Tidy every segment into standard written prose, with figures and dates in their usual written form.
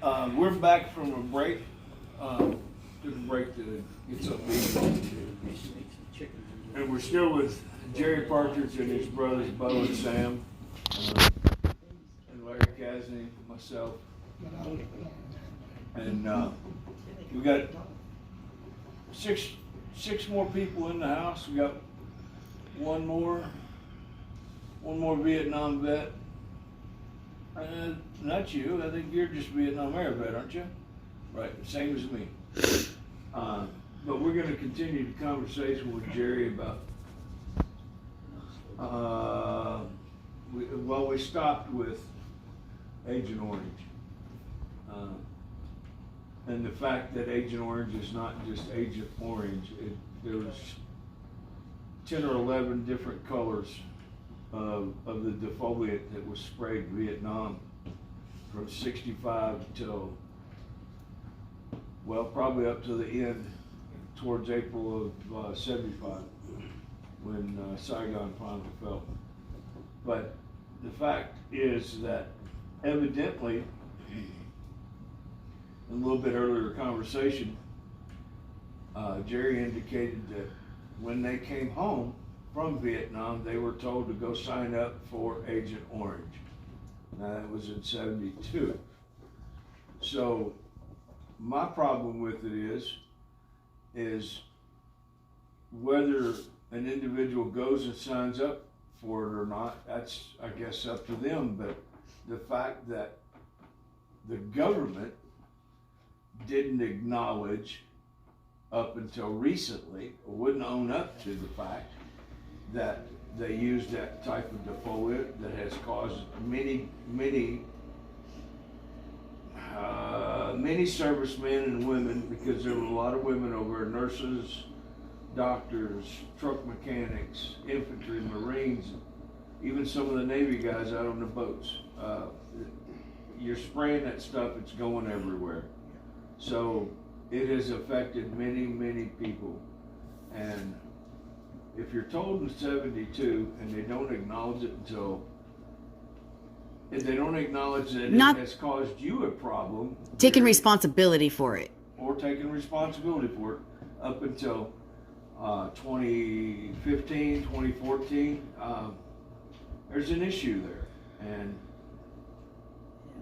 We're back from a break. Took a break to get something to eat. And we're still with Jerry Partridge and his brothers, Bo and Sam, and Larry Casney, myself. And we got six more people in the house. We got one more Vietnam vet. Not you. I think you're just Vietnam era vet, aren't you? Right, same as me. But we're going to continue the conversation with Jerry about. We stopped with Agent Orange, and the fact that Agent Orange is not just Agent Orange. There was 10 or 11 different colors of the defoliant that was sprayed in Vietnam from 65 till, well, probably up to the end, towards April of 75, when Saigon finally fell. But the fact is that evidently, in a little bit earlier conversation, Jerry indicated that when they came home from Vietnam, they were told to go sign up for Agent Orange. Now that was in 72. So my problem with it is whether an individual goes and signs up for it or not, that's, I guess, up to them. But the fact that the government didn't acknowledge up until recently, or wouldn't own up to the fact that they used that type of defoliant that has caused many servicemen and women, because there were a lot of women over, nurses, doctors, truck mechanics, infantry, Marines, even some of the Navy guys out on the boats. You're spraying that stuff, it's going everywhere. So it has affected many people. And if you're told in 72 and they don't acknowledge it until, if they don't acknowledge that it has caused you a problem, taking responsibility for it, or taking responsibility for it up until 2015, 2014, there's an issue there. And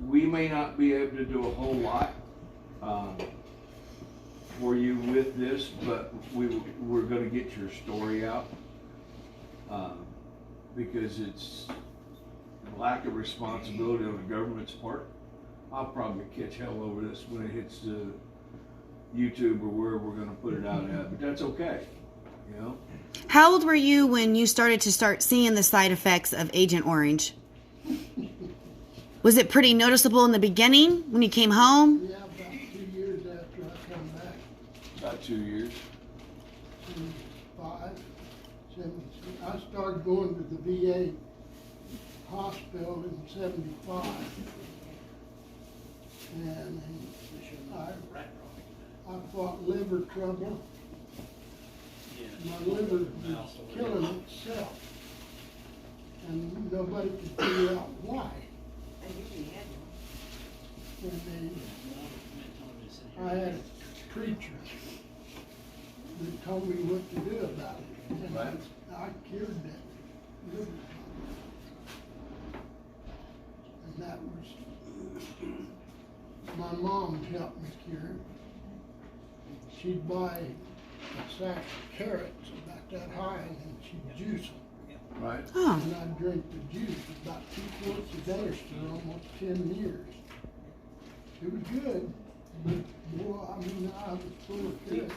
we may not be able to do a whole lot for you with this, but we're going to get your story out, because it's lack of responsibility on the government's part. I'll probably catch hell over this when it hits the YouTube or wherever we're going to put it out at, but that's okay, you know. How old were you when you started seeing the side effects of Agent Orange? Was it pretty noticeable in the beginning when you came home? Yeah, about 2 years after I come back. About 2 years. 75, 76. I started going to the VA hospital in 75. And I fought liver trouble. My liver was killing itself. And nobody could figure out why. And I had a preacher that told me what to do about it. And Right. I cured that liver problem. And that was, my mom helped me cure it. She'd buy a sack of carrots about that high, and then she'd juice them. Right. Oh. And I'd drink the juice, about 2 quarts a day for almost 10 years. It was good, but boy, I mean, I was full of carrots.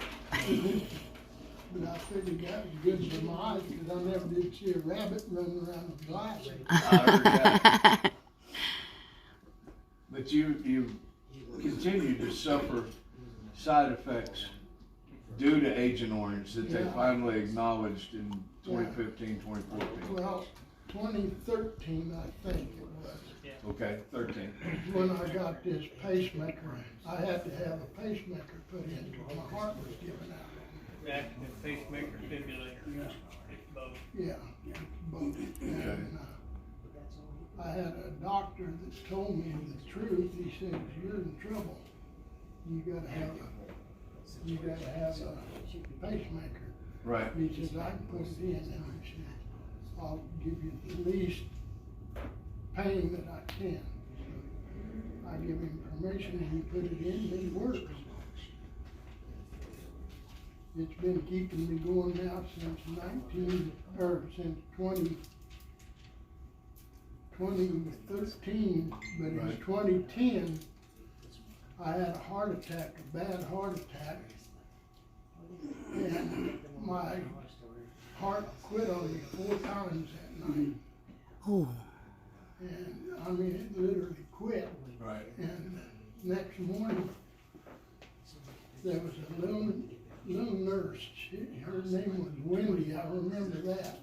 But I figured that was good for my eyes, because I never did see a rabbit running around with glasses. I heard that. But you continue to suffer side effects due to Agent Orange that they finally acknowledged in 2015, 2014. Well, 2013, I think it was. Okay, 13. When I got this pacemaker, I had to have a pacemaker put in because my heart was giving out. Active pacemaker defibrillator. Yeah, both. And, I had a doctor that told me the truth. He said, if you're in trouble, you gotta have a pacemaker. Right. He says, I can put it in, and he said, I'll give you the least pain that I can. So I give him permission, and he put it in, and it works. It's been keeping me going now since 2013, but in Right. 2010, I had a heart attack, a bad heart attack, and my heart quit on me 4 times that night. Oh, And I mean, it literally quit. Right. And next morning, there was a little nurse. Her name was Wendy. I remember that.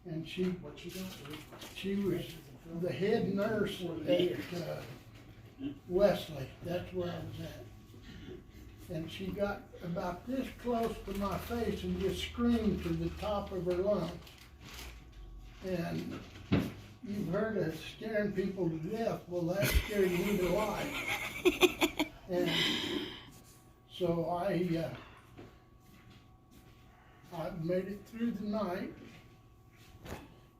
And she was the head nurse at Wesley. That's where I was at. And she got about this close to my face and just screamed to the top of her lungs. And you've heard of scaring people to death. Well, that scared me to life. And so I made it through the night,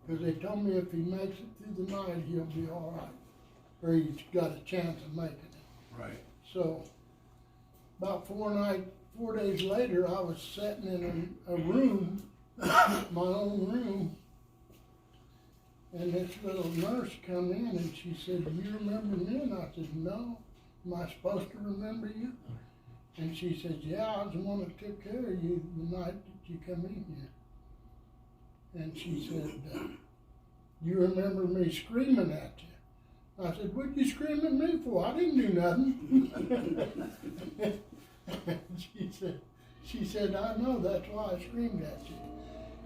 because they told me if he makes it through the night, he'll be all right, or he's got a chance of making it. Right. So about 4 days later, I was sitting in a room, my own room, and this little nurse come in and she said, "Do you remember me?" And I said, "No. Am I supposed to remember you?" And she said, "Yeah, I was the one that took care of you the night that you come in here." And she said, "You remember me screaming at you?" I said, "What'd you scream at me for? I didn't do nothing." she said, "I know, that's why I screamed at you."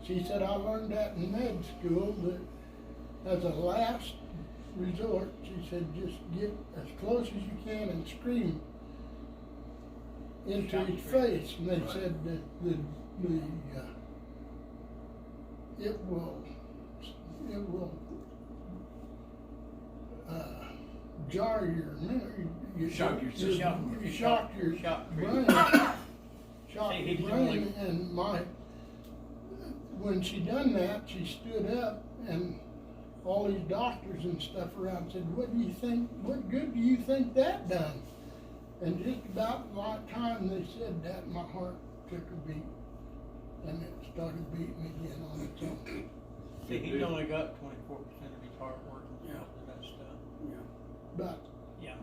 She said, "I learned that in med school, that as a last resort," she said, "just get as close as you can and scream into his face." And they said that it will jar your memory. Shock your system. You shock your Shock. brain. Shock See, your he's brain. And when she done that, she stood up, and all these doctors and stuff around said, "What do you think? What good do you think that done?" And just about the time they said that, my heart took a beat, and it started beating again on its own. See, he's only got 24% of his heart working because of that stuff. Yeah.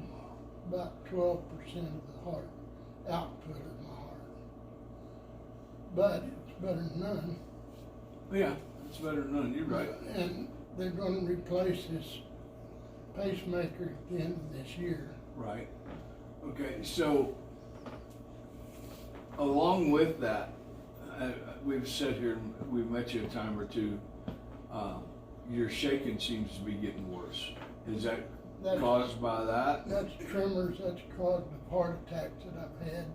About 12% of the heart output of my heart. But it's better than none. Yeah, it's better than none. You're right. And they're going to replace this pacemaker at the end of this year. Right. Okay, so along with that, we've sat here and we've met you a time or two. Your shaking seems to be getting worse. Is that caused by that? That's tremors. That's caused of heart attacks that I've had,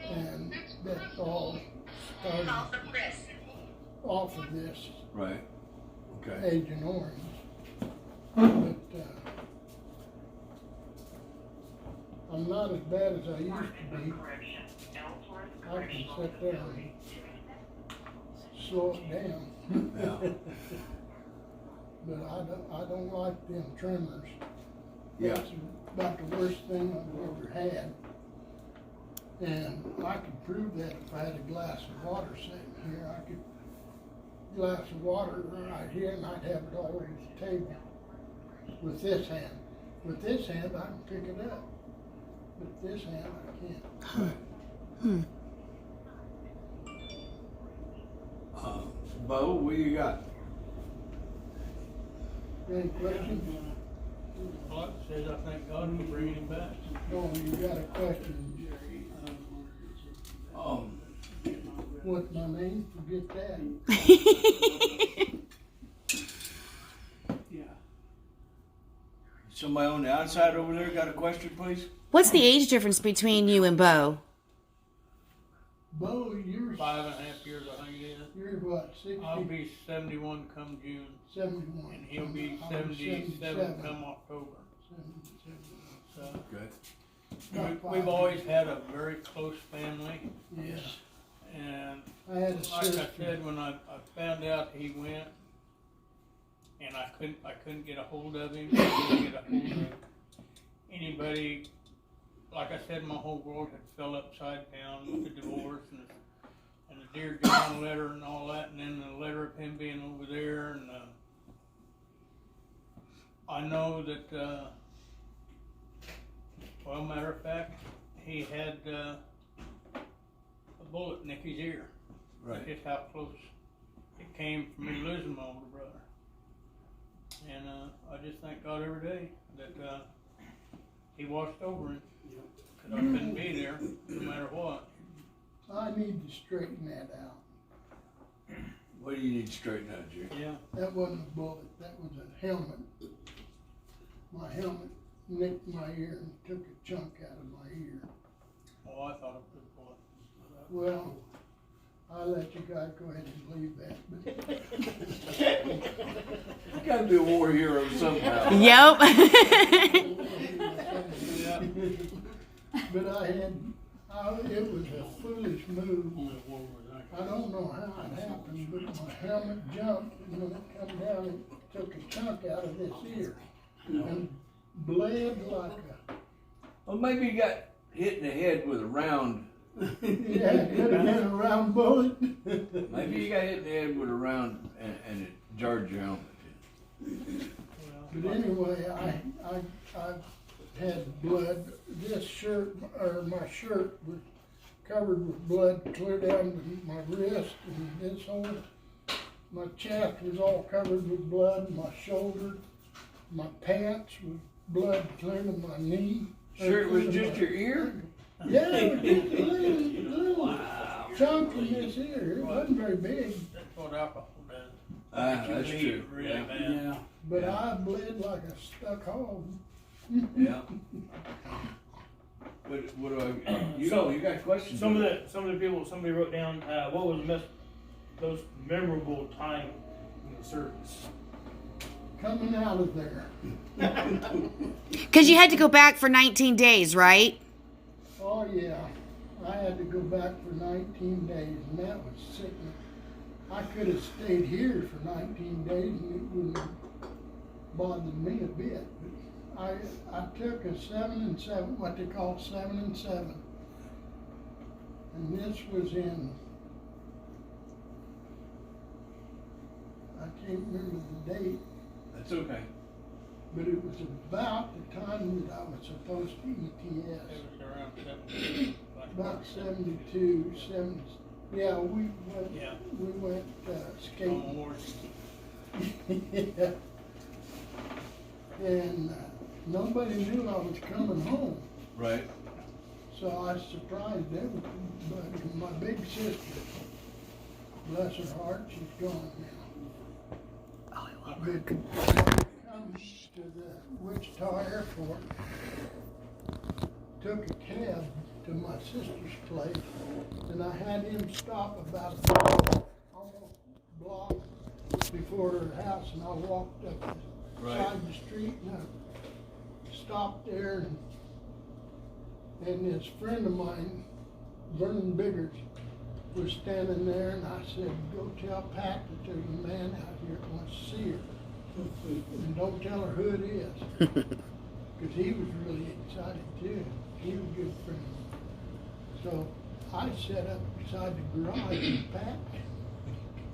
and that's all started off of this Right. Okay. Agent Orange. But I'm not as bad as I used to be. I can sit there and slow it down. Yeah. But I don't like them tremors. Yeah. That's about the worst thing I've ever had. And I could prove that if I had a glass of water sitting here. I could glass of water right here, and I'd have it all over the table with this hand. With this hand, I can pick it up. With this hand, I can't. Bo, what you got? Any questions? Well, it says, I thank God for bringing him back. No, you got a question. What's my name? Forget that. Somebody on the outside over there got a question, please? What's the age difference between you and Bo? Bo, you're 5.5 years, I think it is. you're You're what, 60? I'll be 71 come June, 71. and he'll be I'm 77 come October. 77. So Good. we've always had a very close family, Yeah. and I had a like I sister. said, when I found out he went, and I couldn't get a hold of him, I couldn't get a hold of anybody. Like I said, my whole world had fell upside down with the divorce and the Dear John letter and all that, and then the letter of him being over there, and I know that. Well, matter of fact, he had a bullet nick his ear. Right. That's just how close it came from me losing my older brother. And I just thank God every day that he watched over him. Because I couldn't be there no matter what. I need to straighten that out. What do you need to straighten out, Jim? Yeah. That wasn't a bullet, that was a helmet. My helmet nicked my ear and took a chunk out of my ear. Oh, I thought it was a bullet. Well, I'll let you guys go ahead and leave that, You gotta be a war hero somehow. Yep. Yeah. but it was a foolish move. I don't know how it happened, but my helmet jumped, and when it come down, it took a chunk out of this ear. And bled like a, Well, maybe you got hit in the head with a round. yeah, it could have been a round bullet. Maybe you got hit in the head with a round and it jarred your helmet. But anyway, I had blood. This shirt, or my shirt, was covered with blood clear down to my wrist, and this whole, my chest was all covered with blood, my shoulder, my pants with blood clear to my knee. Sure, it was just your ear? Yeah, it was just a little chunk in this ear. It wasn't very big, That's what alcohol does. That's It bleeds true. really Yeah. bad. but Yeah. I bled like a stuck hog. Yeah. What do I? You got questions? Some of the people, somebody wrote down what was the most memorable time in the service. Coming out of there. Because you had to go back for 19 days, right? Oh, yeah. I had to go back for 19 days, and that was sickening. I could have stayed here for 19 days, and it wouldn't have bothered me a bit. But I took a 7 and 7, what they call 7 and 7. And this was in, I can't remember the date, That's okay. but it was about the time that I was supposed to It ETS. was around 70. About 72, 70, yeah, we Yeah. went On skating. horse. Yeah. And nobody knew I was coming home, Right. so I surprised everybody. But my big sister, bless her heart, she's gone now. But when I come to the Wichita airport, took a cab to my sister's place, and I had him stop about almost a block before her house, and I walked up the Right. side of the street, and I stopped there, and this friend of mine, Vernon Biggers, was standing there, and I said, "Go tell Pat that there's a man out here that wants to see her, and don't tell her who it is," because he was really excited too. He was a good friend. So I sat up beside the garage,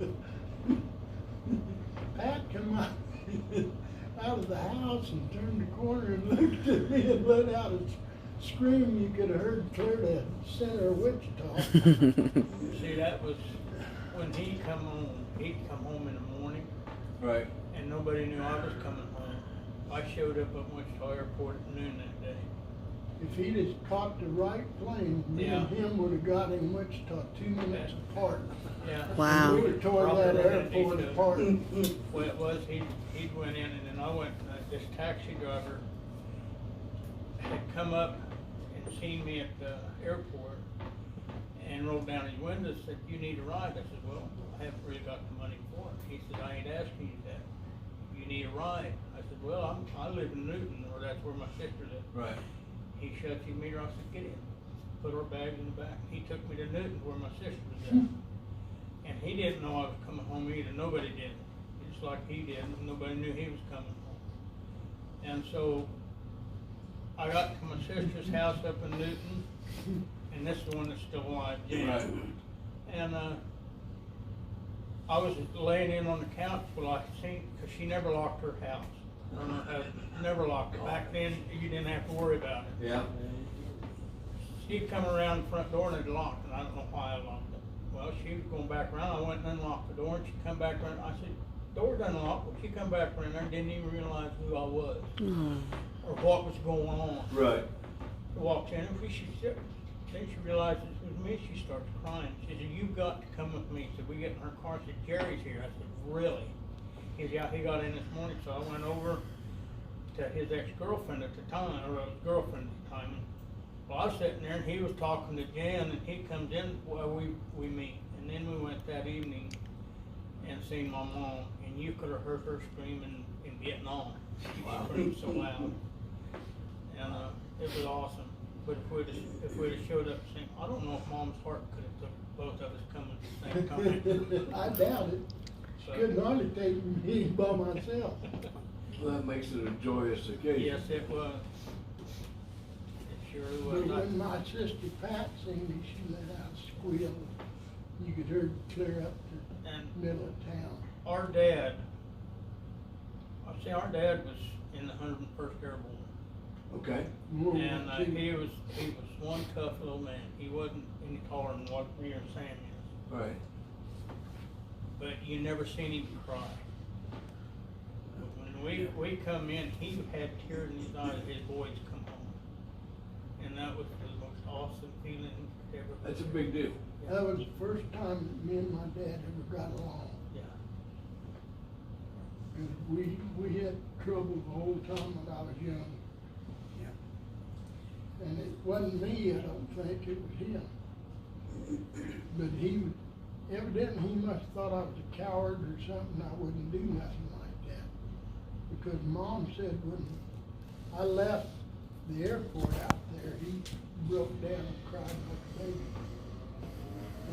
and Pat come out of the house and turned the corner and looked at me and let out a scream you could have heard clear to center of Wichita. See, that was when he come home. He'd come home in the morning, Right. and nobody knew I was coming home. I showed up at Wichita Airport at noon that day. If he'd have caught the right plane, me and him would have got in Wichita 2 minutes apart. Yeah. Wow. We would have tore that Probably airport did, apart. Well, it was, he went in, and then I went, this taxi driver had come up and seen me at the airport, and rolled down his window and said, "You need a ride?" I said, "Well, I haven't really got the money for it." He said, "I ain't asking you that. You need a ride." I said, "Well, I live in Newton, or that's where my sister lives." Right. He shut his meter off and said, "Get in." Put our bags in the back. He took me to Newton where my sister was at. And he didn't know I was coming home either. Nobody did. Just like he did. Nobody knew he was coming home. And so I got to my sister's house up in Newton, and this is the one that's still alive, Jan. Right. And I was laying in on the couch, well, I seen, because she never locked her house. Never locked it. Back then, you didn't have to worry about it. Yeah. She'd come around the front door and it'd lock, and I don't know why I locked it. Well, she was going back around, I went and unlocked the door, and she come back around, I said, "Door doesn't lock." Well, she come back around there and didn't even realize who I was, or what was going on. Right. She walked in, and then she realized it was me, she started crying. She said, "You've got to come with me." So we get in her car, she said, "Jerry's here." I said, "Really?" He said, "Yeah, he got in this morning." So I went over to his ex-girlfriend at the time, or girlfriend at the time. Well, I was sitting there, and he was talking to Jan, and he comes in, well, we meet. And then we went that evening and seen my mom, and you could have heard her screaming in Vietnam. She screamed so loud. And it was awesome. But if we'd have showed up the same, I don't know if Mom's heart could have took both of us coming at the same time. I doubt it. So, Couldn't hardly take me by myself. Well, that makes it a joyous occasion. yes, it was. It sure But was. when my sister Pat seen me, she let out a squeal. You could hear it clear up to And the middle of town. our dad was in the 101st Airborne. Okay. And he was one tough little man. He wasn't any taller than what me and Sam is. Right. But you never seen him cry. When we come in, he had tears in his eyes. His boys come home, and that was the most awesome feeling ever. That's a big deal. That was the first time that me and my dad ever got along. Yeah. And we had trouble the whole time when I was young. And it wasn't me, I don't think, it was him. But evidently he must have thought I was a coward or something, I wouldn't do nothing like that. Because Mom said when I left the airport out there, he broke down and cried like a baby.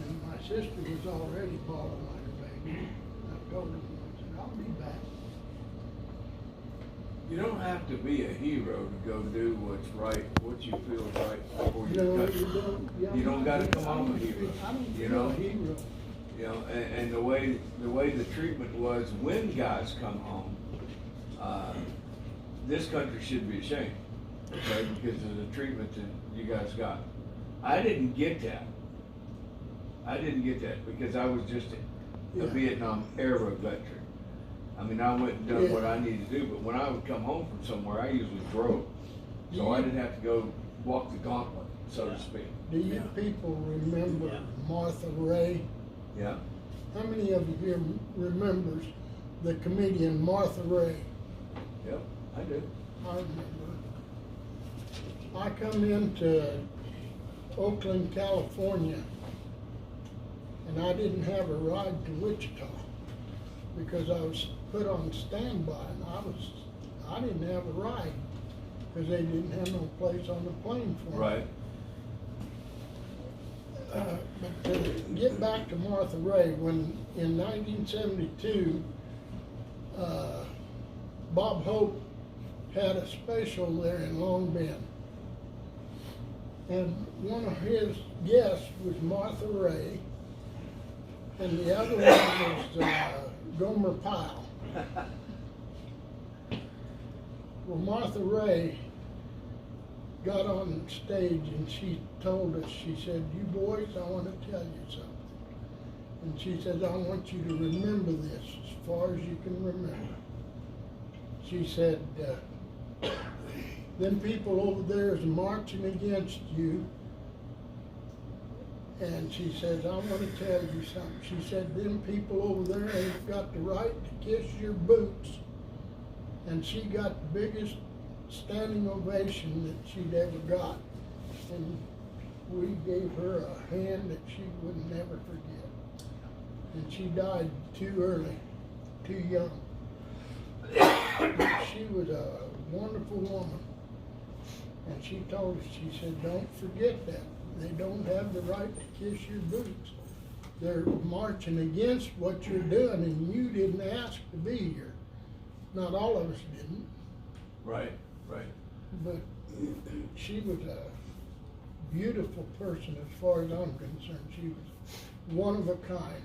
And my sister was already bawling like a baby. I told him, I said, "I'll be back." You don't have to be a hero to go do what's right, what you feel is right before you No, cut. you don't. Yeah, You don't gotta come I home a don't hero, feel- I don't you feel know? a hero. You know, and the way the treatment was when guys come home, this country should be ashamed, okay, because of the treatment that you guys got. I didn't get that. Because I was just a Yeah. Vietnam era veteran. I mean, I went and done what I needed to do, but when I would come home from somewhere, I usually drove. So I didn't have to go walk the gauntlet, so to speak. Do you people remember Yeah. Martha Ray? Yeah? How many of you here remembers the comedian Martha Ray? Yep, I do. I remember. I come into Oakland, California, and I didn't have a ride to Wichita because I was put on standby, and I didn't have a ride because they didn't have no place on the plane for me. Right. But to get back to Martha Ray, when in 1972, Bob Hope had a special there in Long Bend. And one of his guests was Martha Ray, and the other one was Gomer Pyle. Well, Martha Ray got on stage and she told us, she said, "You boys, I want to tell you something." And she said, "I want you to remember this as far as you can remember." She said, "Them people over there is marching against you." And she says, "I want to tell you something." She said, "Them people over there ain't got the right to kiss your boots." And she got the biggest standing ovation that she'd ever got. And we gave her a hand that she would never forget. And she died too early, too young. But she was a wonderful woman. And she told us, she said, don't forget that. They don't have the right to kiss your boots. They're marching against what you're doing, and you didn't ask to be here. Not all of us didn't, Right. but she was a beautiful person as far as I'm concerned. She was one of a kind.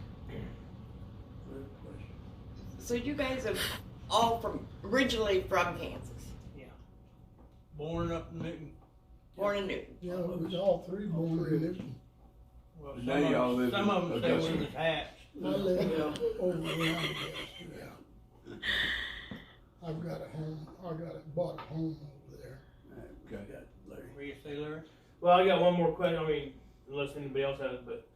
So you guys are all originally from Kansas, Born up in Newton. born in Newton. You know, it was all three born in Newton. Well, Now y'all live some in of them say Augusta. we was hatched. I live over around yeah. I've got a home, bought a home over there. Okay. Where you say, Larry? Well, I got one more question. I mean, unless anybody else has, but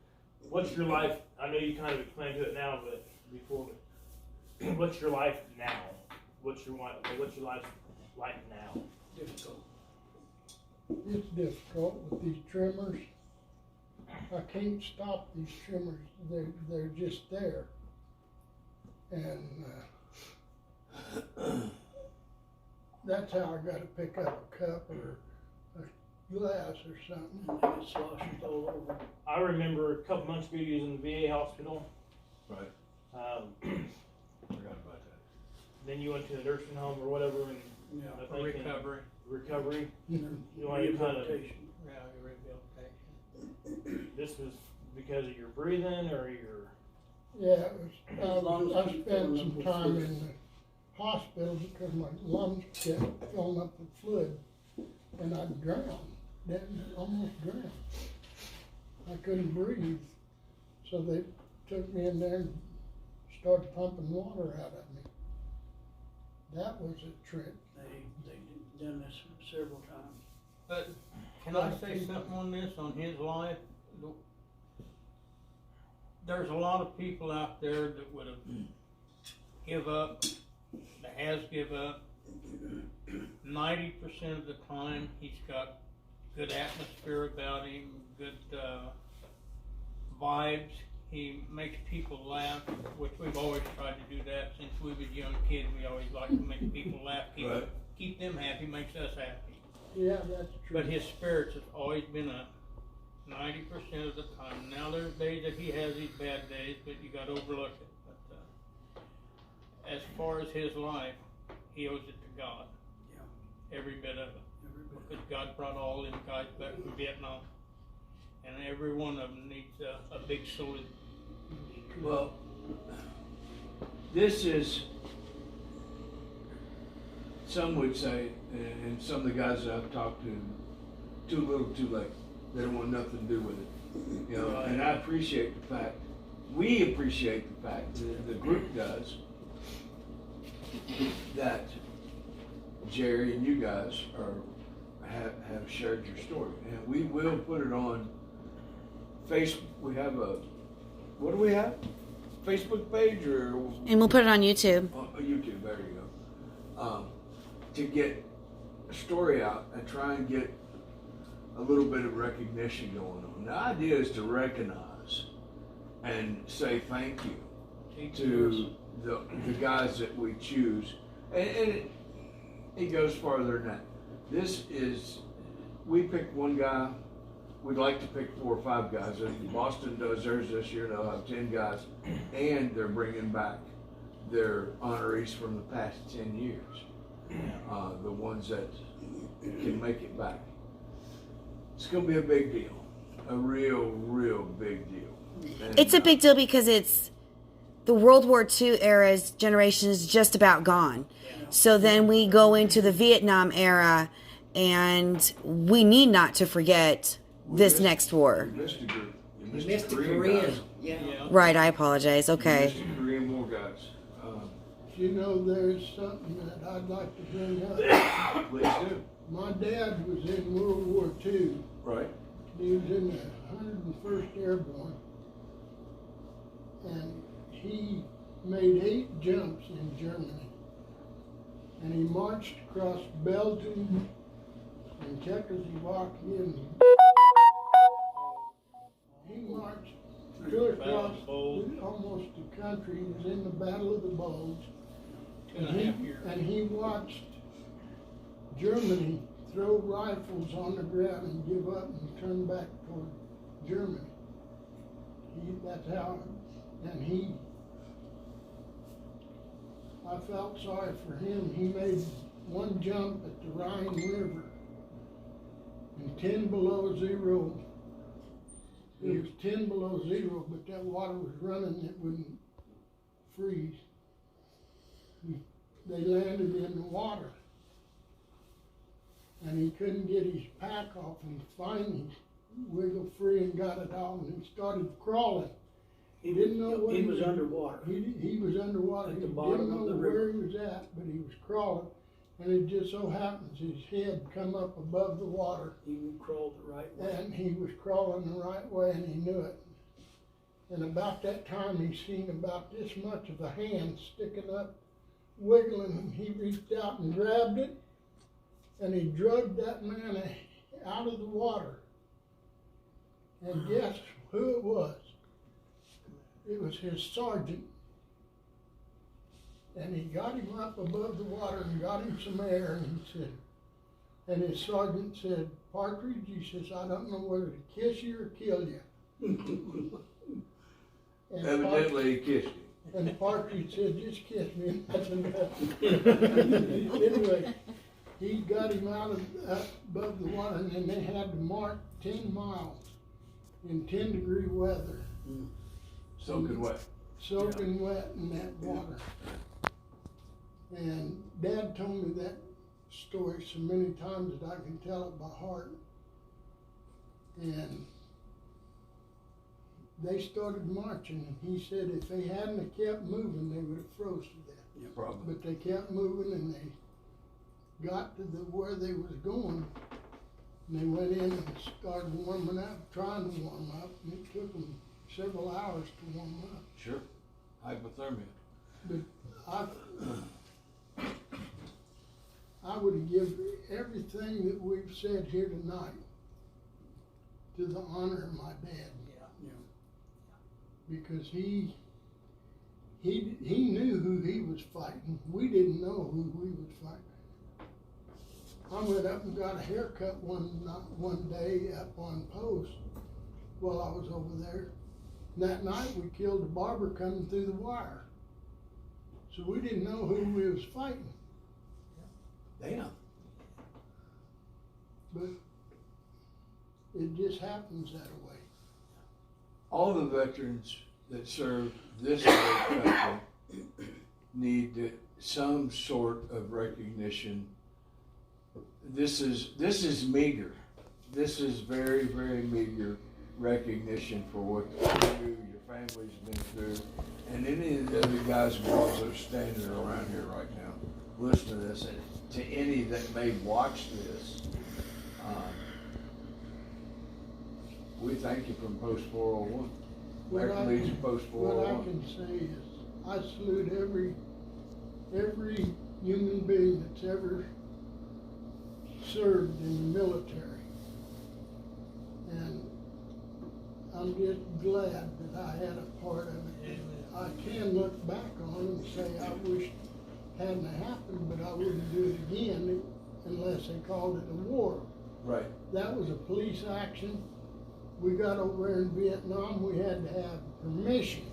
what's your life? I know you kind of explained to it now, but before, what's your life now? What's your life like now? Difficult. It's difficult with these trimmers. I can't stop these trimmers. They're just there. And that's how I gotta pick up a cup or a glass or something. And they get sloshed all over. I remember a couple months ago you was in the VA hospital. Right. Forgot about that. Then you went to the nursing home or whatever, and Yeah. I think in Recovery. You want to kind of, Rehabilitation. Yeah, rehabilitation. this was because of your breathing or your, Yeah, it As long was, as I you spent fill some up with time fluid. in the hospital because my lungs kept filling up with fluid and I'd drown, almost drowned. I couldn't breathe, so they took me in there and started pumping water out of me. That was a trick. They done this several times. But can I say something on this, on his life? There's a lot of people out there that would have give up, that has give up. 90% of the time, he's got good atmosphere about him, good vibes. He makes people laugh, which we've always tried to do that since we was young kids. We always like to make people laugh, keep them happy, makes us happy. Yeah, that's true. But his spirits have always been up 90% of the time. Now there's days that he has these bad days, but you gotta overlook it. But as far as his life, he owes it to God. Yeah. Every bit of it. Everybody. Because God brought all them guys back from Vietnam. And every one of them needs a big salute. Well, this is, some would say, and some of the guys that I've talked to, too little, too late. They don't want nothing to do with it. You know, and I appreciate the fact, we appreciate the fact, the group does, that Jerry and you guys have shared your story. And we will put it on Facebook. We have what do we have? Facebook page or? And we'll put it on YouTube. YouTube, there you go. To get a story out and try and get a little bit of recognition going on. The idea is to recognize and say thank you to the guys that we choose. And it goes farther than that. This is, we pick one guy. We'd like to pick 4 or 5 guys. If Boston does theirs this year, they'll have 10 guys, and they're bringing back their honorees from the past 10 years. The ones that can make it back. It's going to be a big deal, a real big deal. And, It's a big deal because it's the World War II era's generation is just about gone. So then we go into the Vietnam era, and we need not to forget this next war. You missed a group. You missed the Korean Korean. guys. Yeah. Right, I apologize. You Okay. missed the Korean War guys. You know, there's something that I'd like to bring up. Please do. My dad was in World War II. Right. He was in the 101st Airborne. And he made 8 jumps in Germany. And he marched across Belgium and Czechoslovakia and clear Battle of across the Bulge. almost the country. He was in the Battle of the Bulge. 2.5 years. And he watched Germany throw rifles on the ground and give up and turn back toward Germany. That's how, and I felt sorry for him. He made one jump at the Rhine River and 10 below zero. It was 10 below zero, but that water was running, it wouldn't freeze. They landed in the water, and he couldn't get his pack off, and finally wiggled free and got it out, and he started crawling. He didn't know what He was underwater. He was underwater. At He the didn't bottom know of the where river. he was at, but he was crawling, and it just so happens his head come up above the water, He crawled the right way. and he was crawling the right way, and he knew it. And about that time, he seen about this much of a hand sticking up, wiggling, and he reached out and grabbed it, and he dragged that man out of the water. And guess who it was? It was his sergeant. And he got him up above the water and got him some air, and he said, and his sergeant said, "Partridge," he says, "I don't know whether to kiss you or kill you." And Evidently he kissed him. And Partridge said, "Just kiss me," and that's enough. Anyway, he got him out of up above the water, and then they had to march 10 miles in 10-degree weather, Soaking wet. soaking wet in that water. And Dad told me that story so many times that I can tell it by heart. And they started marching, and he said if they hadn't have kept moving, they would have froze to death. Probably. But they kept moving, and they got to where they was going, and they went in and started warming up, trying to warm up, and it took them several hours to warm up. Sure. Hypothermia. But I would give everything that we've said here tonight to the honor of my dad. Because he knew who he was fighting. We didn't know who we was fighting. I went up and got a haircut one day up on post while I was over there. And that night we killed a barber coming through the wire. So we didn't know who we was fighting. Damn. But it just happens that way. All the veterans that serve this great country need some sort of recognition. This is meager. This is very, very meager recognition for what you, your family's been through, and any of the other guys and girls that are standing around here right now, listen to this, and to any that may watch this, we thank you from Post 401. American Legion Post What I 401. can say is, I salute every human being that's ever served in the military. And I'm just glad that I had a part of it. I can look back on it and say I wish it hadn't happened, but I wouldn't do it again unless they called it a war. Right. That was a police action. We got over there in Vietnam, we had to have permission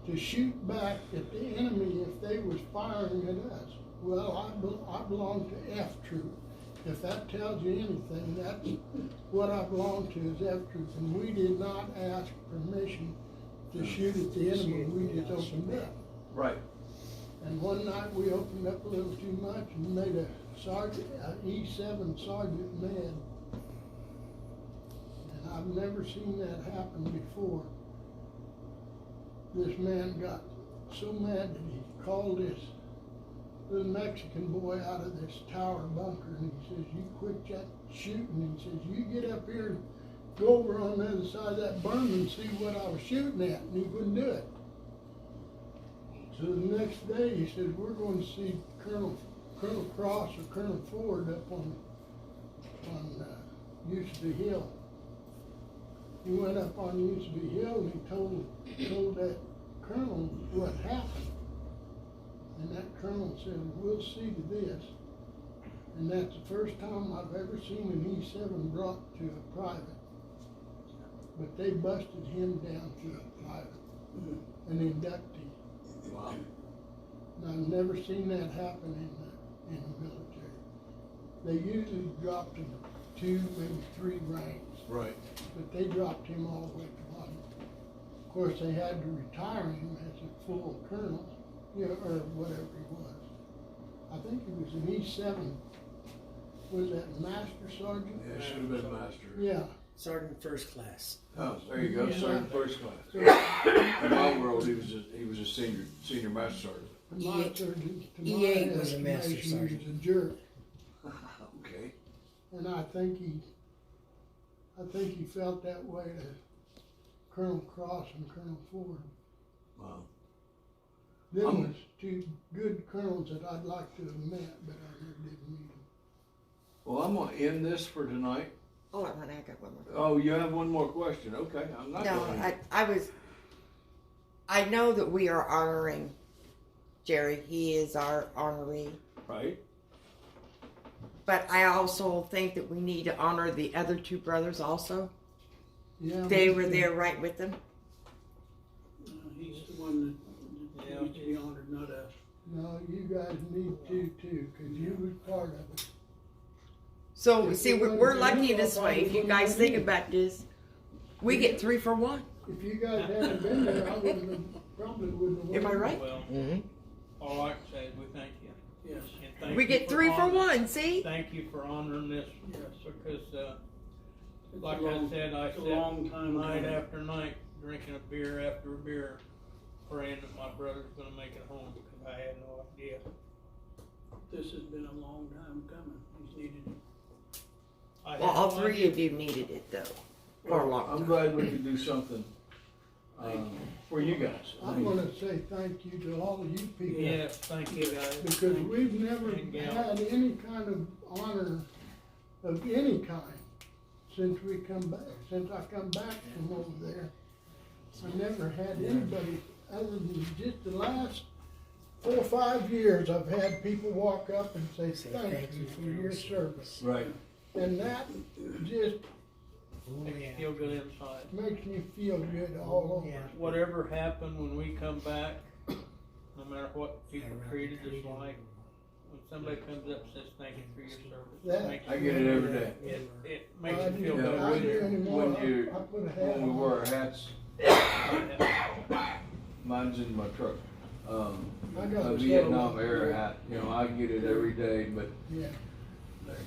to shoot back at the enemy if they was firing at us. Well, I belong to F Troop. If that tells you anything, that's what I belong to, is F Troop. And we did not ask permission to shoot at the enemy, we just opened up. Right. And one night we opened up a little too much and made a sergeant, E7 sergeant mad. And I've never seen that happen before. This man got so mad that he called this little Mexican boy out of this tower bunker, and he says, "You quit that shooting." He says, "You get up here and go over on the other side of that berm and see what I was shooting at," and he wouldn't do it. So the next day he said, "We're going to see Colonel Cross or Colonel Ford up on Used Hill." he went up on Useby Hill and he told that colonel what happened. And that colonel said, we'll see to this. And that's the first time I've ever seen an E7 brought to a private. But they busted him down to a private, an inductee. Wow. And I've never seen that happen in the military. They usually dropped him 2, maybe 3 ranks, Right. but they dropped him all the way to bottom. Of course, they had to retire him as a full colonel, you know, or whatever he was. I think he was an E7. Was that master sergeant? Yeah, should have been master. Yeah. Sergeant first class. Oh, there you go, Yeah. sergeant first class. So, In my world, he was a senior master sergeant. to my sergeant, to my E8 was a master estimation, he was sergeant. a jerk. Okay. And I think he felt that way to Colonel Cross and Colonel Ford. Wow. Them was 2 good colonels that I'd like to have met, but I never did meet them. Well, I'm gonna end this for tonight. Hold on, honey, I got one more. Oh, you have one more question? Okay, I'm not No, going. I know that we are honoring Jerry. He is our honoree. Right. But I also think that we need to honor the other 2 brothers also. Yeah. They me were too. there right with them. He's the one that needs to be honored, not us. No, you guys need to too, cause you was part of it. So, If see, you we're wanna lucky do this it, way. If you guys think about this, we get 3 for 1. If you guys hadn't been there, I probably wouldn't have. Am I right? Well, all I can say is we thank you. Yes. And thank We you get 3 for honoring- 1, see? Thank you for honoring this, Yes. because, It's like a long- I said, it's a long time night coming. after night, drinking a beer after a beer, praying that my brother's gonna make it home, because I had no idea. This has been a long time coming. He's needed it. I Well, had all no 3 idea. of you needed it though, for a long I'm time. glad we could do something, for you guys. I wanna say thank you to all of you people. Yes, thank you guys. Because we've never Thank you. had any kind of honor of any kind since we come back, since I come back from over there. I never had anybody, other than just the last 4 or 5 years, I've had people walk up and say, thank you for your service. Right. And that just Makes you feel good inside. makes me feel good all over. Yeah. Whatever happened when we come back, no matter what people treated us like, when somebody comes up and says, thank you for your service. That- makes I you get it feel every good. day. It makes I you feel do- good. I do anymore. when you- I put a hat When we on. wear our hats, mine's in my truck. I got A a Vietnam solo. era hat, you know, I get it every day, but Yeah.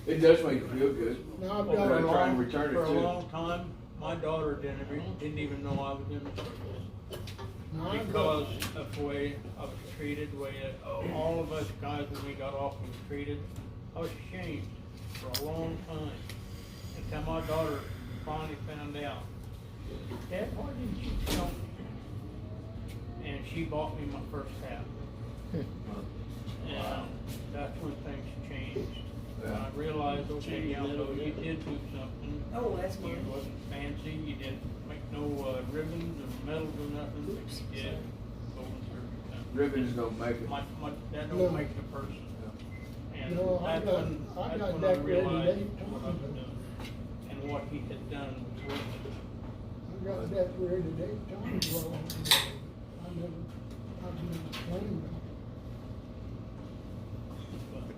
it does make you feel good. Now I've Well, got I a try and return it For a too. long time, my daughter didn't even know I was in the service. now I've got- Because of the way I was treated, the way that all of us guys when we got off was treated, I was ashamed for a long time. Until my daughter finally found out, Dad, why didn't you tell me? And she bought me my first hat. And that's when things changed. When I realized, okay, yeah, though you did do something. Oh, that's You mine. wasn't fancy, you didn't make no ribbons or medals or nothing, but you did golden service. Ribbons don't make it. That No. don't make the person. And No, I that's got- when, I that's got when I decorated realized 8 what I times. was doing. And what he had done was worth it. I got decorated 8 times while I was there. I've never claimed them.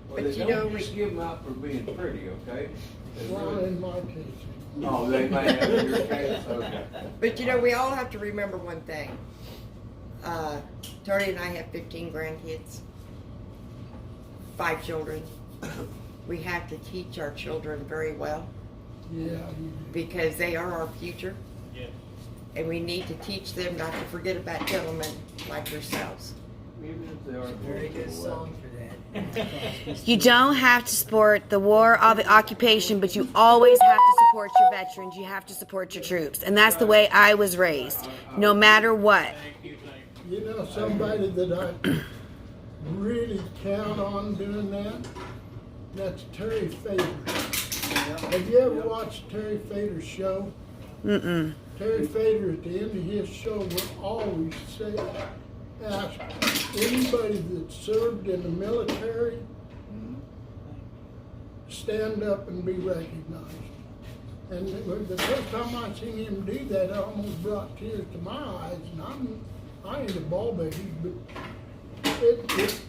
Well, But they you don't know, just give them out for being pretty, okay? They Well, really- in my case. Oh, they may have in your case, okay. But you know, we all have to remember one thing. Tony and I have 15 grandkids, 5 children. We have to teach our children very well Yeah, you because they are our future. Yes. And we need to teach them not to forget about gentlemen like yourselves. Even if they are. Very good song for that. You don't have to support the war of the occupation, but you always have to support your veterans. You have to support your troops. And that's the way I was raised, no matter what. Thank you, thank you. You know, somebody that I really count on doing that, that's Terry Fader. Have you ever watched Terry Fader's show? Mm-mm. Terry Fader at the end of his show will always say, ask anybody that served in the military, stand up and be recognized. And the first time I seen him do that, it almost brought tears to my eyes. And I ain't a ball baby, but it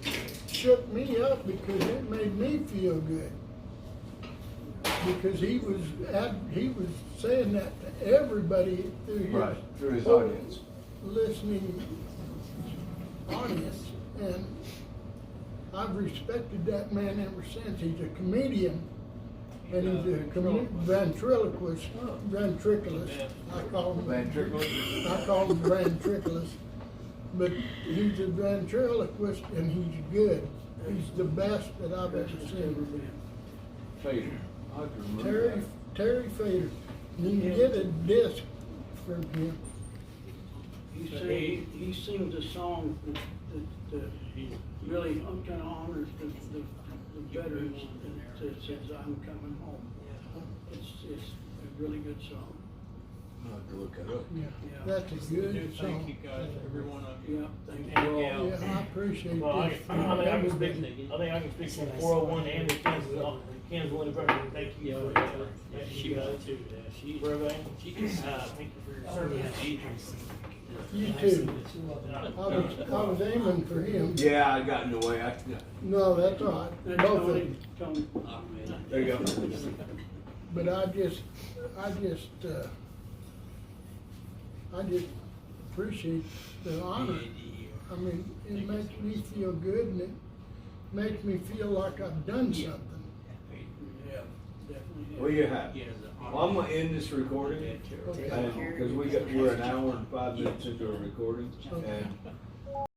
shook me up because it made me feel good. Because he was saying that to everybody through his whole audience. listening audience, and I've respected that man ever since. He's a comedian, and he's a ventriloquist. I call him ventriloquist, but he's a ventriloquist, and he's good. He's the best that I've ever seen. Fader. I can remember that. Terry Fader. You can get a disc from him. He sings a song that really kind of honors the veterans, and it says, "I'm coming home." It's a really good song. I'll have to look it up. Yeah, Yeah. that's a good Thank song. you guys, every one of you. Yeah, thank you. And Yeah. gals. Yeah, I appreciate Well, I this. think I can speak, I can speak for 401 and the Kansas Willing Department. Thank you for that. She was too. For everything. She is. Thank you for your service. You too. I was aiming for him. Yeah, I got in the way. No, that's all right. That's Both of Tony, them. Tony. There you go. But I just appreciate the honor. I mean, it makes me feel good, and it makes me feel like I've done something. Yeah, definitely. Well, you have. Well, I'm gonna end this recording, Okay. because we're an hour and 5 minutes into a recording, and